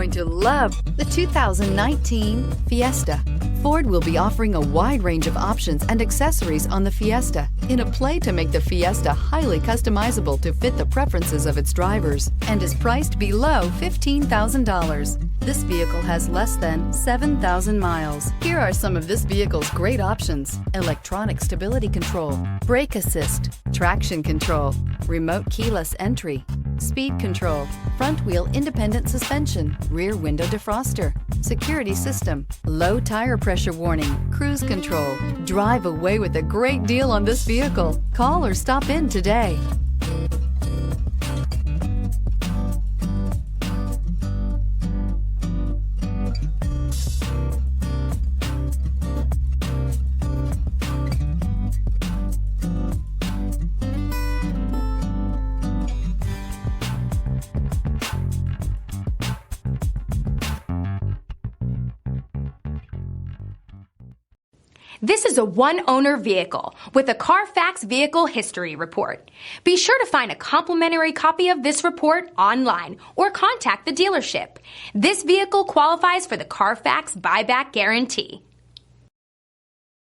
going to love the 2019 Fiesta. Ford will be offering a wide range of options and accessories on the Fiesta in a play to make the Fiesta highly customizable to fit the preferences of its drivers and is priced below $15,000. This vehicle has less than 7,000 miles. Here are some of this vehicle's great options: electronic stability control, brake assist, traction control, remote keyless entry, speed control, front wheel independent suspension, rear window defroster, security system, low tire pressure warning, cruise control. Drive away with a great deal on this vehicle. Call or stop in today. This is a one-owner vehicle with a Carfax Vehicle History Report. Be sure to find a complimentary copy of this report online or contact the dealership. This vehicle qualifies for the Carfax Buyback Guarantee.